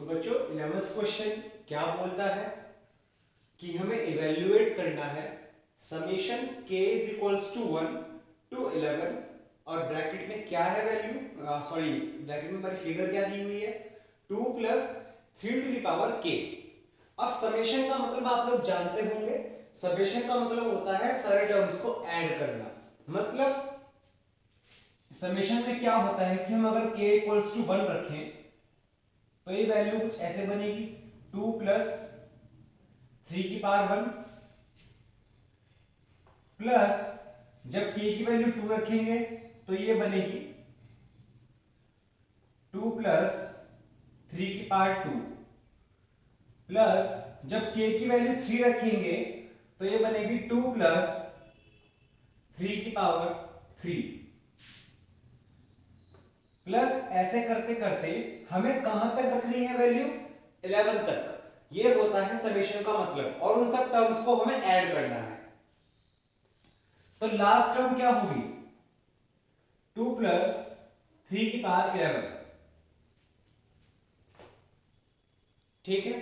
बच्चों 11th question क्या बोलता है कि हमें इवेल्युएट करना है summation k is equals to 1 to 11 और ब्रैकेट में क्या है वैल्यू, सॉरी ब्रैकेट में हमारी फिगर क्या दी हुई है 2 plus 3 to the power k। अब समेशन का मतलब आप लोग जानते होंगे, समेशन का मतलब होता है सारे टर्म्स को ऐड करना। मतलब समेशन में क्या होता है कि हम अगर k इक्वल्स टू 1 रखें तो ये वैल्यू कुछ ऐसे बनेगी 2 प्लस 3 की पावर 1 प्लस जब k की वैल्यू 2 रखेंगे तो ये बनेगी 2 प्लस 3 की पावर 2 प्लस जब k की वैल्यू 3 रखेंगे तो ये बनेगी 2 प्लस 3 की पावर 3 प्लस ऐसे करते करते हमें कहां तक रखनी है वैल्यू 11 तक। ये होता है समेशन का मतलब और उन सब टर्म्स को हमें ऐड करना है। तो लास्ट टर्म क्या होगी 2 प्लस 3 की पावर 11। ठीक है,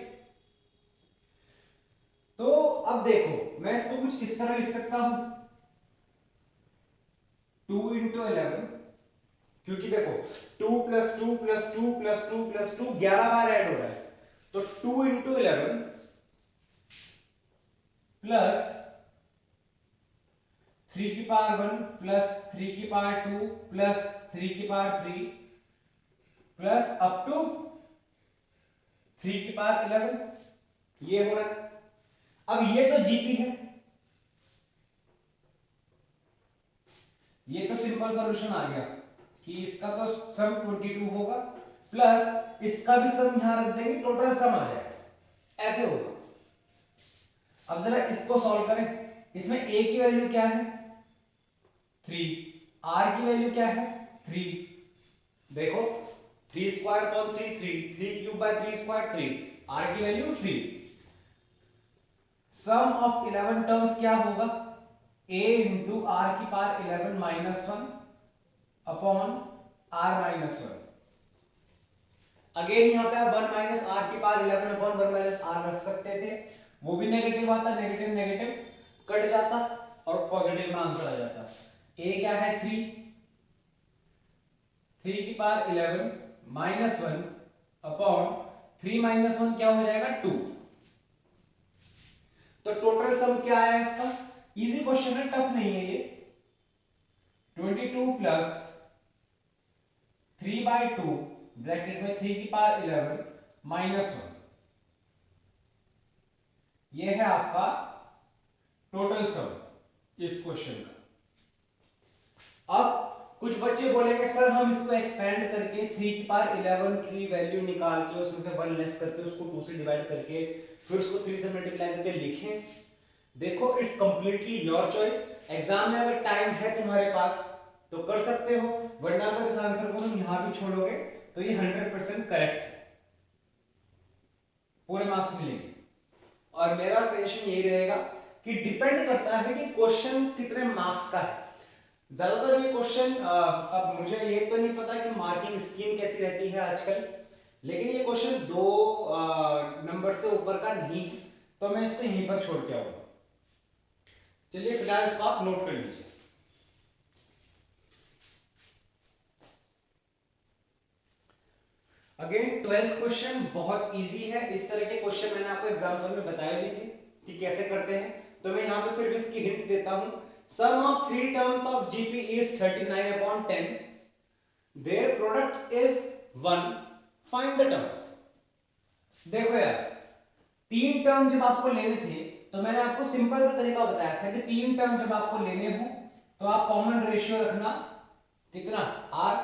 तो अब देखो मैं इसको कुछ इस तरह लिख सकता हूं 2 इंटू 11, क्योंकि देखो 2 प्लस 2 प्लस 2 प्लस 2 प्लस 2 11 बार ऐड हो रहा है, तो 2 इंटू 11 प्लस 3 की पावर 1 प्लस 3 की पावर 2 प्लस 3 की पावर 3 प्लस अप टू 3 की पावर 11 ये हो रहा है। अब ये तो जीपी है, ये तो सिंपल सॉल्यूशन आ गया कि इसका तो सम 22 होगा प्लस इसका भी सम यहां रख देंगे, टोटल सम आ जाएगा, ऐसे होगा। अब जरा इसको सॉल्व करें, इसमें a की वैल्यू क्या है 3, r की वैल्यू क्या है 3। देखो 3 square upon 3 3, 3 cube by 3 square 3, r की वैल्यू 3। सम ऑफ 11 टर्म्स क्या होगा a इंटू आर की power 11 minus 1 upon r minus 1। Again यहां पे आप 1 माइनस आर की पावर 11 अपॉन 1 माइनस आर रख सकते थे, वो भी नेगेटिव आता, नेगेटिव नेगेटिव कट जाता और पॉजिटिव में आंसर आ जाता। a क्या है 3, 3 की पावर 11 माइनस 1 अपॉन 3 माइनस 1 क्या हो जाएगा 2। तो टोटल सम क्या आया इसका, इजी क्वेश्चन है, टफ नहीं है ये। 22 प्लस 3/2 ब्रैकेट में 3 की पावर 11 माइनस 1, ये है आपका टोटल सम इस क्वेश्चन का। अब कुछ बच्चे बोलेंगे सर हम इसको एक्सपेंड करके 3 की पावर 11 की वैल्यू निकाल के उसमें से 1 लेस करके उसको 2 से डिवाइड करके फिर उसको 3 से मल्टीप्लाई करके लिखें। देखो it's completely your choice, exam में अगर टाइम है तुम्हारे पास तो कर सकते हो, वरना अगर इस आंसर को तुम यहां भी छोड़ोगे तो ये 100% करेक्ट है, पूरे मार्क्स मिलेंगे। और मेरा सजेशन यही रहेगा कि डिपेंड करता है कि क्वेश्चन कितने मार्क्स का है। ज्यादातर ये क्वेश्चन, अब मुझे ये तो नहीं पता कि मार्किंग स्कीम कैसी रहती है आजकल, लेकिन ये क्वेश्चन 2 नंबर से ऊपर का नहीं है, तो मैं इसको यहीं पर छोड़ के आऊंगा। चलिए फिलहाल इसको आप नोट कर लीजिए। अगेन 12th क्वेश्चन बहुत इजी है, इस तरह के क्वेश्चन मैंने आपको एग्जाम्पल में बताए भी थे कि कैसे करते हैं, तो मैं यहाँ पे सिर्फ इसकी हिंट देता हूं। Sum of 3 terms of GP is 39/10, their product is 1, find the terms. देखो यार 3 टर्म जब आपको लेने थे तो मैंने आपको सिंपल सा तरीका बताया था कि 3 टर्म जब आपको लेने हो तो आप कॉमन रेशियो रखना कितना r।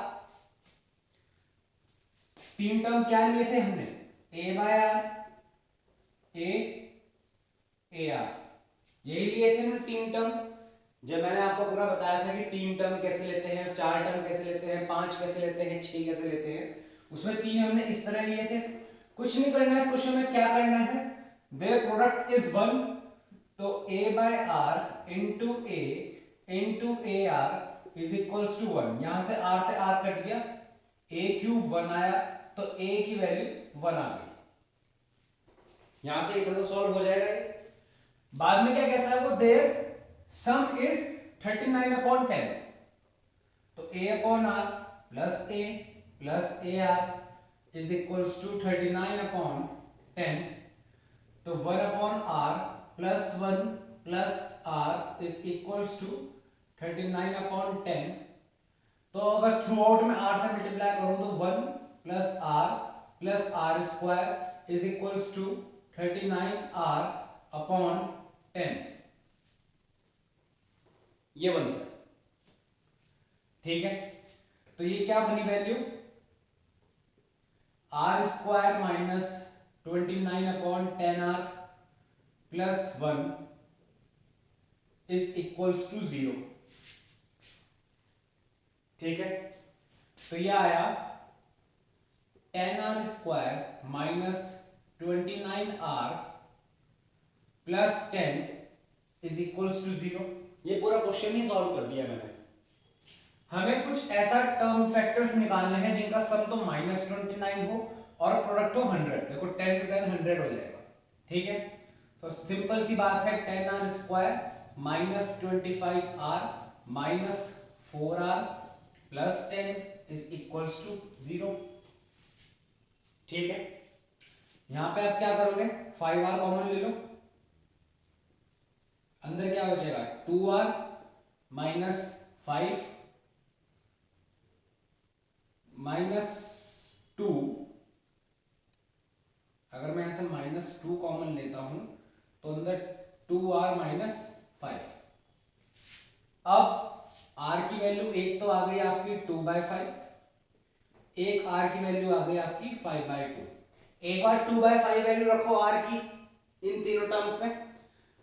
3 टर्म क्या लिए थे हमने a by r, a r, यही लिए थे हमने 3 टर्म। जब मैंने आपको पूरा बताया था कि 3 टर्म कैसे लेते हैं, 4 टर्म कैसे लेते हैं, 5 कैसे लेते हैं, 6 कैसे लेते हैं, उसमें 3 हमने इस तरह लिए थे। कुछ नहीं करना है इस क्वेश्चन में, क्या करना है देयर प्रोडक्ट इज 1, तो a by r into a r is equals to 1। यहां से r कट गया, a क्यूब 1 आया तो a की वैल्यू 1 आ गई। यहां से इतना तो सॉल्व हो जाएगा ये। बाद में क्या कहता है वो, देयर सम इज 39/10, तो a/r plus a r is equals to 39/10, तो 1/r plus 1 plus r is equals to 39/10। तो अगर थ्रू आउट में r से मल्टीप्लाई करूं तो 1 plus r square is equals to 39r/10, ये बनता है। ठीक है। तो ये क्या बनी value, r square minus 29/10r plus 1 is equals to 0, ठीक है। तो ये आया 10r square minus 29r plus 10 is equals to 0। ये पूरा क्वेश्चन ही सॉल्व कर दिया मैंने। हमें कुछ ऐसा टर्म फैक्टर्स निकालने हैं जिनका सम तो -29 हो और प्रोडक्ट हो 100। देखो 10 to 10 100 हो जाएगा, ठीक है। तो सिंपल सी बात है, 10r square minus 25r minus 4r plus 10 is equals to 0, ठीक है। यहां पे आप क्या करोगे, 5r कॉमन ले लो, अंदर क्या बचेगा 2r माइनस 5 माइनस 2, अगर मैं ऐसे -2 कॉमन लेता हूं तो अंदर 2r माइनस 5। अब r की वैल्यू एक तो आ गई आपकी 2/5, एक r की वैल्यू आ गई आपकी 5/2। एक बार 2/5 वैल्यू रखो r की इन तीनों टर्म्स में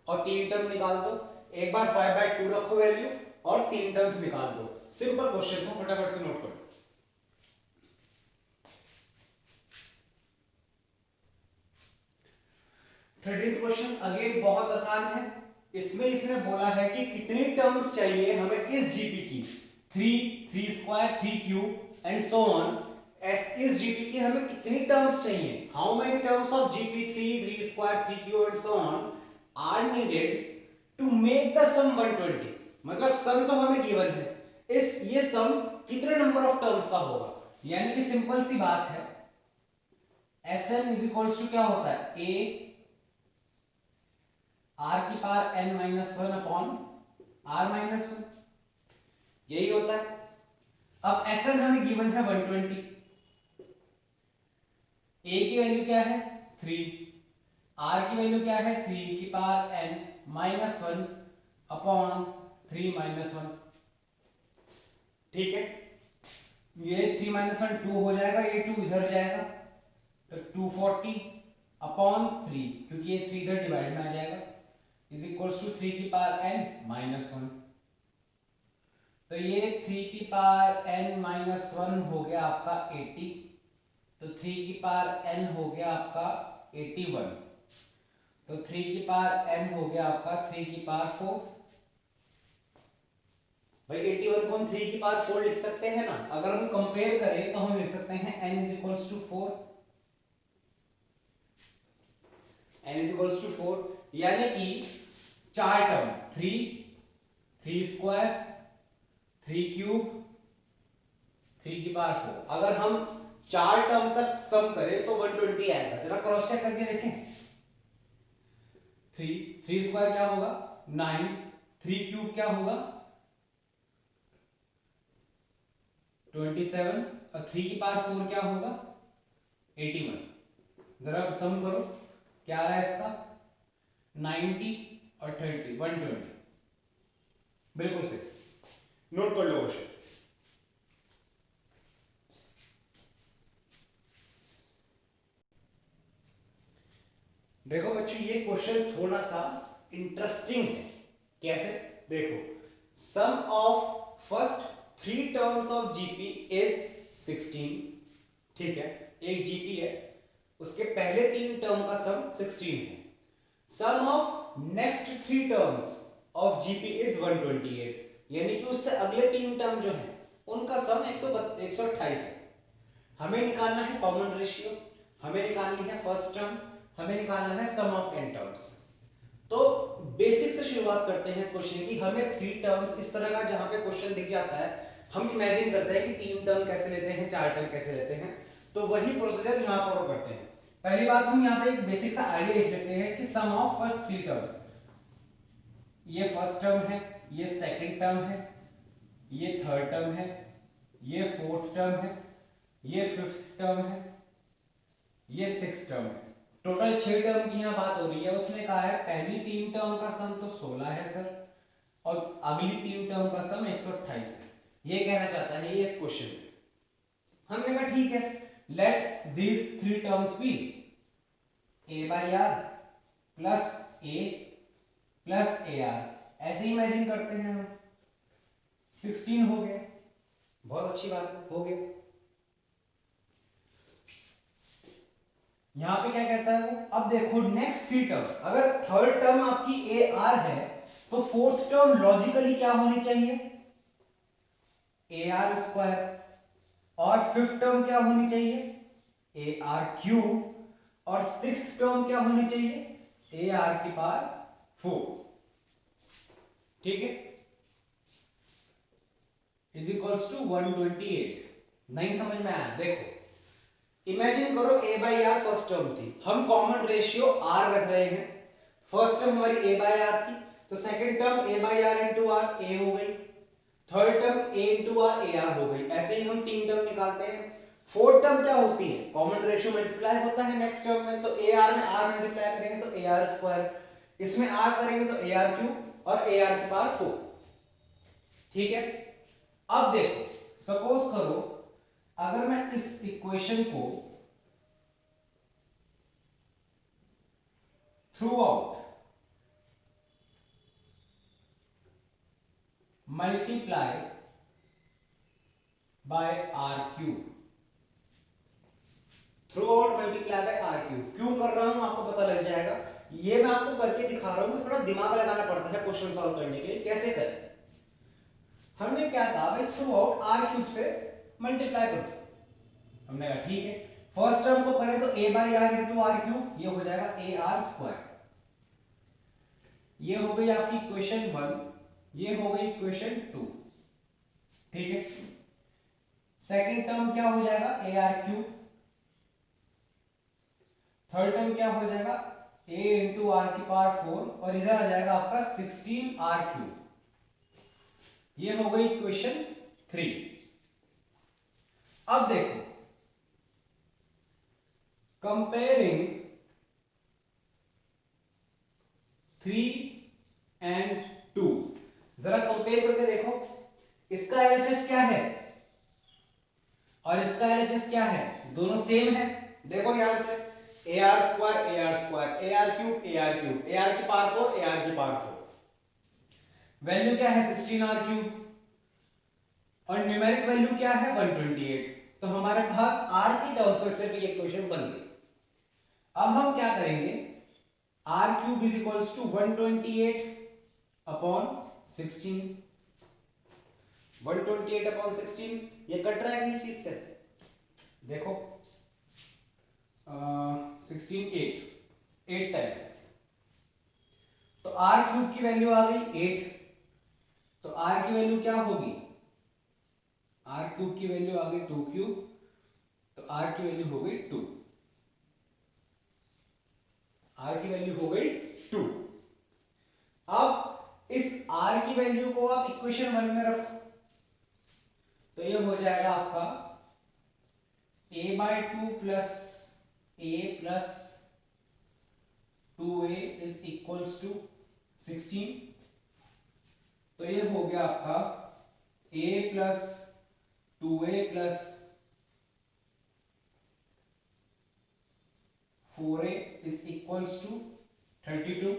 और तीन टर्म निकाल दो, एक बार 5/2 रखो वैल्यू और तीन टर्म्स निकाल दो। सिंपल क्वेश्चन था, फटाफट से नोट करो। 13th क्वेश्चन अगेन बहुत आसान है। इसमें इसने बोला है कि कितनी टर्म्स चाहिए हमें इस जीपी की, 3 square 3 cube and so on. इस जीपी की हमें कितनी टर्म्स चाहिए, how many terms of GP 3 square 3 cube and so on are needed to make the sum 120। मतलब सम तो हमें गिवन है, इस ये सम कितने नंबर ऑफ टर्म्स का होगा। यानी कि सिंपल सी बात है, Sn इज इक्वल्स टू क्या होता है, a r की power n minus 1 upon r minus 1, यही होता है। अब Sn हमें गिवन है 120, a की वैल्यू क्या है 3, r की वैल्यू क्या है 3 की power n minus 1 upon 3 minus 1, ठीक है। ये 3 माइनस 1 2 हो जाएगा, ये 2 इधर जाएगा तो 240 अपॉन 3, क्योंकि ये 3 इधर डिवाइड में आ जाएगा, इज इक्वल्स टू 3 की पावर n माइनस 1। तो ये 3 की पावर n माइनस 1 हो गया आपका 80, तो 3 की पावर n हो गया आपका 81, तो 3 की पावर n हो गया आपका 3 की पावर 4। भाई 81 को हम 3 की पावर 4 लिख सकते हैं ना। अगर हम कंपेयर करें तो हम लिख सकते हैं n is equals to 4, n is equals to 4, यानी कि चार टर्म 3 स्क्वायर 3 क्यूब 3 की पावर 4, अगर हम चार टर्म तक सम करें तो 120 आएगा। जरा क्रॉस चेक करके देखें, 3 स्क्वायर क्या होगा 9, 3 क्यूब क्या होगा 27 और 3 की पावर 4 क्या होगा 81। जरा सम करो, क्या आ रहा है इसका 90 और 30 120, बिल्कुल सही। नोट कर लो क्वेश्चन। देखो बच्चों, ये क्वेश्चन थोड़ा सा इंटरेस्टिंग है। कैसे, देखो, sum of first 3 terms of GP is 16, ठीक है। एक जीपी है, उसके पहले 3 टर्म का सम 16 है। Sum of next 3 terms of GP is 128, यानी कि उससे अगले 3 टर्म जो है उनका सम 128 है। हमें निकालना है कॉमन रेशियो, हमें निकालनी है फर्स्ट टर्म, हमें निकालना है सम ऑफ n टर्म्स। तो बेसिक से शुरुआत करते हैं इस क्वेश्चन की। हमें 3 टर्म्स इस तरह का जहां पे क्वेश्चन दिख जाता है, हम इमेजिन करते हैं कि 3 टर्म कैसे लेते हैं, 4 टर्म कैसे लेते हैं, तो वही प्रोसीजर यहां फॉलो करते हैं। पहली बात हम यहां पे एक बेसिक सा आइडिया लिख लेते हैं कि सम ऑफ फर्स्ट 3 टर्म्स, ये फर्स्ट टर्म है, ये सेकंड टर्म है, ये थर्ड टर्म है, ये फोर्थ टर्म है, ये फिफ्थ टर्म है, ये सिक्स्थ टर्म है। टोटल 6 टर्म की यहाँ बात हो रही है। उसने कहा है पहली 3 टर्म का सम तो 16 है सर, और अगली 3 टर्म का सम 128 है। ये कहना चाहता है ये इस क्वेश्चन में। हमने कहा ठीक है, let these 3 terms be a by r plus a plus a r, ऐसे ही इमेजिन करते हैं हम। 16 हो गया, बहुत अच्छी बात है, हो गया। यहां पे क्या कहता है वो, अब देखो नेक्स्ट 3 टर्म, अगर थर्ड टर्म आपकी ए आर है तो फोर्थ टर्म लॉजिकली क्या होनी चाहिए, ए आर स्क्वायर, और फिफ्थ टर्म क्या होनी चाहिए, ए आर क्यूब, और सिक्स्थ टर्म क्या होनी चाहिए, ए आर की पावर 4। ठीक है, इज इक्वल्स टू 128। नहीं समझ में आया? देखो इमेजिन करो a by r first term थी, हम कॉमन रेशियो r रख रहे हैं। फर्स्ट टर्म हमारी a बाई आर थी, तो second term a by r into r a हो गई, third term a into r a r हो गई। ऐसे ही हम 3 टर्म निकालते हैं। फोर्थ टर्म क्या होती है, कॉमन रेशियो मल्टीप्लाई होता है नेक्स्ट टर्म में, तो a r में r मल्टीप्लाई करेंगे तो a r स्क्वायर, इसमें r करेंगे तो a r क्यूब और a r की पावर 4। ठीक है, अब देखो सपोज करो अगर मैं इस इक्वेशन को throughout multiply by r cube, throughout multiply by r cube, क्यों कर रहा हूं आपको पता लग जाएगा। ये मैं आपको करके दिखा रहा हूं, थोड़ा दिमाग लगाना पड़ता है क्वेश्चन सॉल्व करने के लिए। कैसे करें, हमने क्या कहा भाई, थ्रू आउट आर क्यूब से मल्टीप्लाई कर दो। हमने कहा ठीक है, फर्स्ट टर्म को करें तो a by r into r cube, ये हो जाएगा ए आर स्क्वायर। ये हो गई आपकी इक्वेशन 1, ये हो गई इक्वेशन 2। ठीक है, सेकंड टर्म क्या हो जाएगा, ए आर क्यूब, थर्ड टर्म क्या हो जाएगा, a इंटू आर की पावर 4, और इधर आ जाएगा आपका 16 आर क्यूब। ये हो गई इक्वेशन 3। अब देखो कंपेयरिंग 3 एंड 2, जरा कंपेयर करके देखो, इसका एलएचएस क्या है और इसका एलएचएस क्या है, दोनों सेम है। देखो यहां से A R square A R square, A r cube A r cube, A R की पावर 4 ए आर की पावर 4, वैल्यू क्या है 16 आर क्यूब, और न्यूमेरिक वैल्यू क्या है 128। तो हमारे पास r की टर्म्स में सिर्फ ये इक्वेशन बन गई। अब हम क्या करेंगे, r cube is equals to 128 upon 16, 128 upon 16, ये कट रहा है नहीं चीज से, देखो 16 8 टाइम्स, तो आर क्यूब की वैल्यू आ गई 8, तो आर की वैल्यू क्या होगी, आर क्यूब की वैल्यू आ गई 2 क्यूब, तो आर की वैल्यू हो गई 2, आर की वैल्यू हो गई 2। अब इस r की वैल्यू को आप इक्वेशन 1 में रखो, तो ये हो जाएगा आपका a बाई 2 plus a plus 2a is equals to 16। तो ये हो गया आपका a plus 2a plus 4a is equals to 32,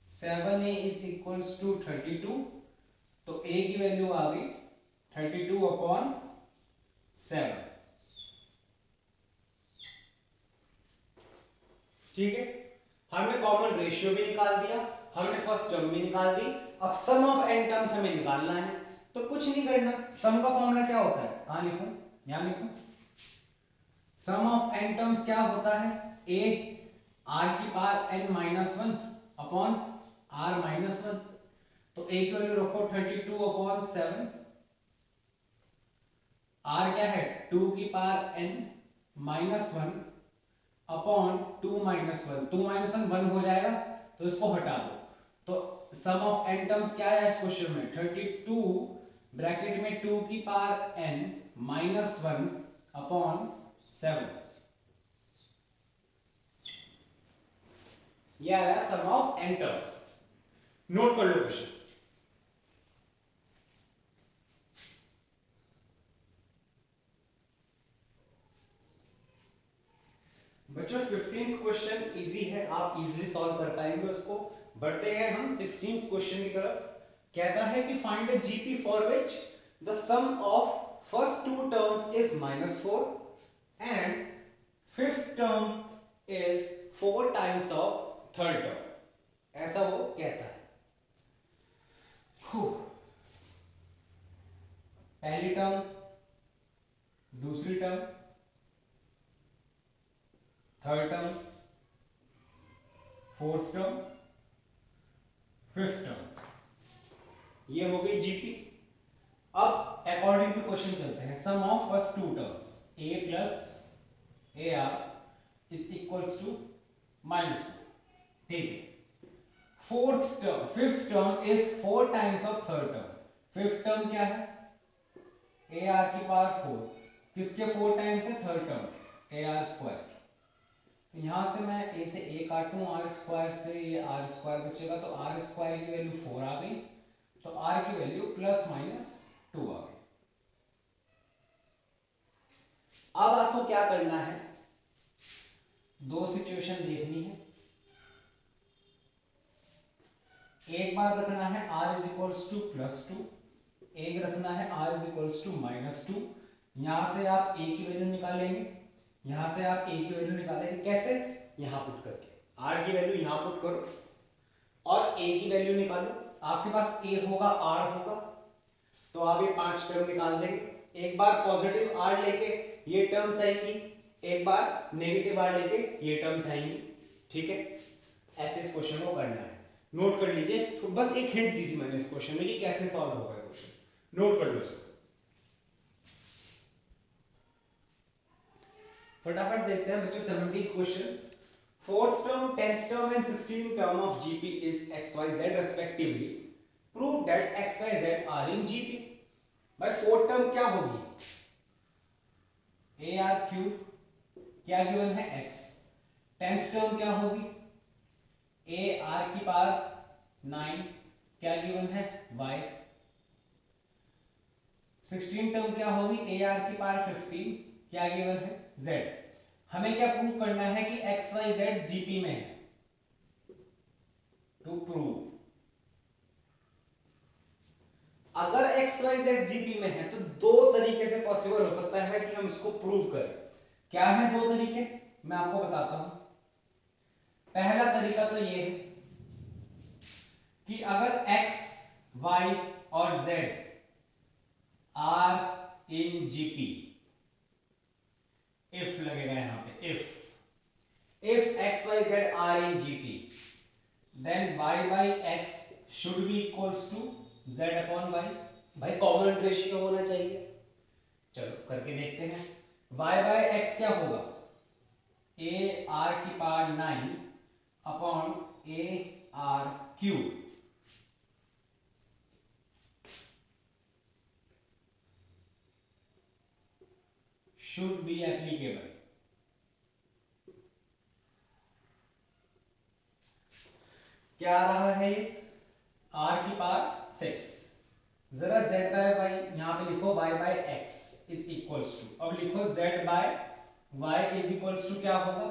7a is equals to 32, तो a की वैल्यू आ गई 32 अपॉन 7। ठीक है, हमने कॉमन रेशियो भी निकाल दिया, हमने फर्स्ट टर्म भी निकाल दी। अब सम ऑफ n टर्म्स हमें निकालना है, तो कुछ नहीं करना, सम का फॉर्मूला क्या होता है, कहां लिखूं, यहां लिखूं, सम ऑफ n टर्म्स क्या होता है, a r की power n minus one upon r minus one. तो a की वैल्यू रखो 32 अपॉन 7, r क्या है 2 की power n minus one upon 2 minus one, 2 minus one 1 हो जाएगा, तो इसको हटा दो। तो सम ऑफ n टर्म्स क्या है इस क्वेश्चन में, 32 ब्रैकेट में 2 की power n minus one upon 7, यह आया सम ऑफ n टर्म्स। नोट कर लो क्वेश्चन। बच्चों 15th क्वेश्चन इजी है, आप इजीली सॉल्व कर पाएंगे उसको। बढ़ते हैं हम 16th क्वेश्चन की तरफ। कहता है कि find a GP for which the sum of first two terms is -4 and fifth term is 4 times of third term, ऐसा वो कहता है। पहली टर्म, दूसरी term, third term, fourth term, fifth term, ये हो गई जीपी। अब अकॉर्डिंग टू क्वेश्चन चलते हैं। Sum of first two terms a plus a r is equals to -4, ठीक है। Fourth term, fifth term is 4 times of third term. Fifth term क्या है, ए आर की पावर 4, किसके 4 टाइम्स है, third term A R square. तो यहां से मैं a से a काटूं, आर स्क्वायर से ये आर स्क्वायर बचेगा, तो आर स्क्वायर की वैल्यू 4 आ गई, तो r की वैल्यू ±2 आ गई। अब आपको क्या करना है, दो सिचुएशन देखनी है। एक बार रखना है r इज इक्वल्स टू +2, एक रखना है r इज इक्वल्स टू -2। यहां से आप a की वैल्यू निकालेंगे, यहां से आप a की वैल्यू निकालेंगे, कैसे, यहां पुट करके r की वैल्यू यहां पुट करो और a की वैल्यू निकालो। आपके पास a होगा, r होगा, तो आप ये 5 टर्म निकाल देंगे। एक बार पॉजिटिव r लेके ये टर्म्स आएंगी, एक बार नेगेटिव r लेके ये टर्म्स आएंगी, ठीक है। ऐसे इस क्वेश्चन को करना है, नोट कर लीजिए। तो बस एक हिंट दी थी मैंने इस क्वेश्चन में कि कैसे सॉल्व होगा क्वेश्चन, नोट कर लो इसको। फटाफट देखते हैं बच्चों 17th question. Fourth term, 10th term and 16th term of GP is xyz respectively, prove that xyz are in GP. भाई फोर्थ टर्म क्या होगी, ए आर क्यूब, क्या गिवन है x। 10th टर्म क्या होगी, ए आर की power 9, क्या given है y। 16 टर्म क्या होगी, ए आर की पावर 15, क्या गिवन है z। हमें क्या प्रूव करना है कि एक्स वाई जेड जीपी में है। टू प्रूव, अगर एक्स वाई जेड जीपी में है तो दो तरीके से पॉसिबल हो सकता है कि हम इसको प्रूव करें। क्या है दो तरीके, मैं आपको बताता हूं। पहला तरीका तो ये है कि अगर x, y और z are in GP, if लगेगा यहां पे, if x y z are in GP, then y by x should be equals to z upon y। भाई कॉमन रेशियो होना चाहिए, चलो करके देखते हैं। y by x क्या होगा, a r की power 9 upon a r cube, should be applicable. क्या आ रहा है ये, r की पावर 6, जरा z बाय y यहां पे लिखो, y by x is equals to, अब लिखो z by y is equals to क्या होगा,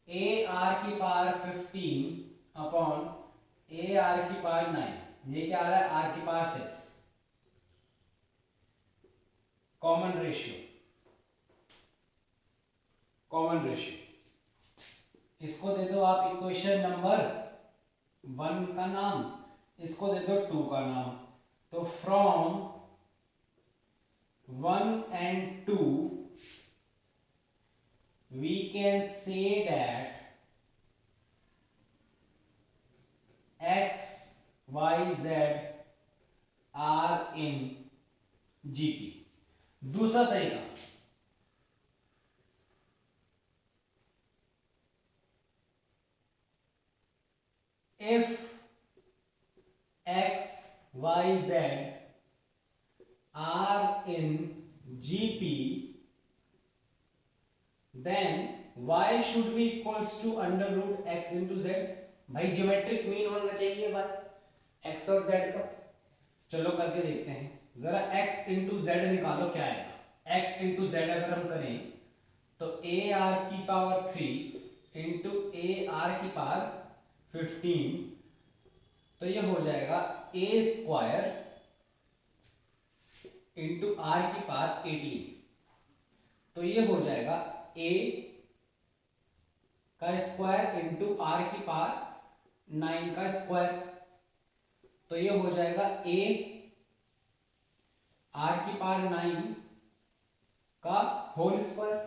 a r की पावर 15 अपॉन a r की पावर 9, ये क्या आ रहा है r की power 6, common ratio, common ratio. इसको दे दो आप इक्वेशन नंबर 1 का नाम, इसको दे दो 2 का नाम। तो from 1 and 2 we can say that x, y, z are in GP. दूसरा तरीका, if x, y, z are in GP, then y should be equals to under root x into z. भाई ज्योमेट्रिक मीन होना चाहिए y x और z का। चलो करके देखते हैं जरा, x इंटू जेड निकालो क्या आएगा। x इंटू जेड अगर हम करें तो a r की पावर 3 इंटू a r की पावर 15, तो ये हो जाएगा a स्क्वायर इंटू r की पावर 18, तो ये हो जाएगा a का स्क्वायर इंटू r की पावर 9 का स्क्वायर, तो ये हो जाएगा a r की पावर 9 का होल स्क्वायर।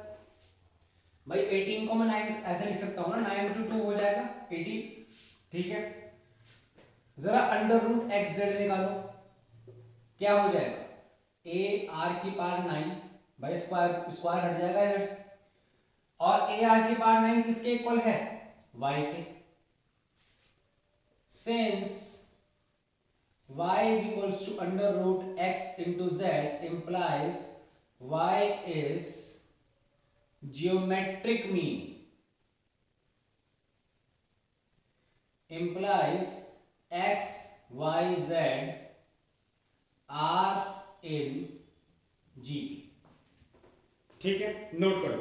भाई 18 को मैं 9 ऐसे लिख सकता हूं ना, 9 इंटू 2 हो जाएगा 18, ठीक है। जरा अंडर रूट एक्स जेड निकालो, क्या हो जाएगा, a r की पावर 9, भाई स्क्वायर स्क्वायर हट जाएगा इधर से, और a r की पावर 9 किसके इक्वल है, y के। Since y is equals to under root x into z implies y is geometric mean, implies x, y, z are in GP। ठीक है, नोट करो।